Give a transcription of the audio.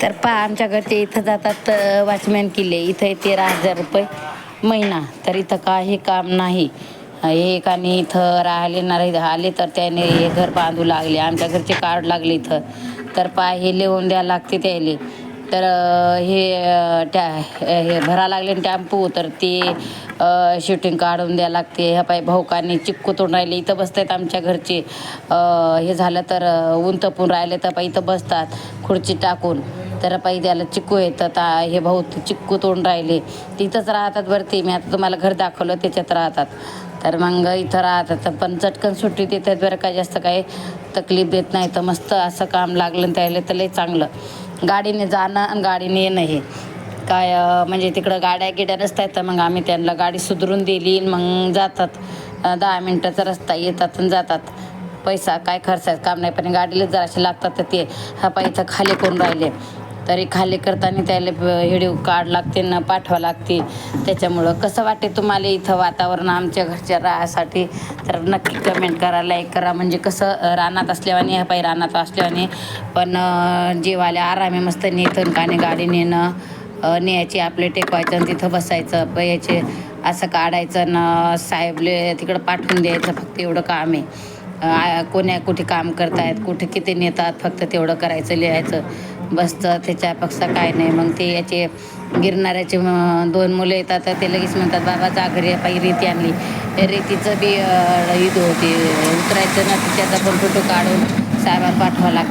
तर आमच्या घरचे इथं जातात वॉचमॅन किल्ले, इथं 13,000 रुपये महिना. तर इथं काही काम नाही. एक आणि इथं राहिले नाही आले तर त्याने हे घर बांधू लागले. आमच्या घरचे कार्ड लागले इथं, तर हे लिहून द्यायला लागते त्याले. तर हे भरा लागले टॅम्पू, तर ते शूटिंग काढून द्यायला लागते. ह्या भाऊकांनी चिक्कू तोडून राहिले, इथं बसतात आमच्या घरचे. हे झालं तर ऊन तपून राहिले तर इथं बसतात खुर्ची टाकून. तर त्याला चिक्कू येतं. हे भाऊ चिक्कू तोडून राहिले, तिथंच राहतात वरती. मी आता तुम्हाला घर दाखवलं, त्याच्यात राहतात. तर मग इथं राहतात, पण चटकन सुट्टी देतात बरं, काय जास्त काही तकलीफ देत नाही. तर मस्त असं काम लागलं त्याला, तर लय चांगलं. गाडीने जाणं आणि गाडीने येणं हे काय म्हणजे तिकडं गाड्या गिड्या नसतात, तर मग आम्ही त्यांना गाडी सुधरून दिली, मग जातात. 10 मिनटाचा रस्ता, येतात आणि जातात. पैसा काय खर्चायचं काम नाही, पण गाडीला जराशे लागतात. तर ते इथं खाली करून राहिले, तरी खाली करताना त्याला व्हिडिओ काढ लागते ना, पाठवा लागते. त्याच्यामुळं कसं वाटते तुम्हाला इथं वातावरण आमच्या घरच्या राहासाठी, तर नक्की कमेंट करा, लाईक करा. म्हणजे कसं रानात असल्यावाने, रानात असल्यावाने, पण जीवाला आराम आहे. मस्त नेतं काने गाडी नेणं, न्यायची आपले टेकवायचं आणि तिथं बसायचं, याचे असं काढायचं ना, साहेबले तिकडं पाठवून द्यायचं. फक्त एवढं काम आहे. कुठे काम करतायत, कुठे किती नेतात, फक्त तेवढं करायचं, लिहायचं, बसतं. त्याच्यापेक्षा काय नाही. मग ते याचे गिरणाऱ्याचे 2 मुलं येतात, तर ते लगेच म्हणतात, बाबा जा घरी, रेती आणली. रेतीचं बी ईद होते, उतरायचं ना, त्याचा पण फोटो काढून साहेबांना पाठवावं लागतं.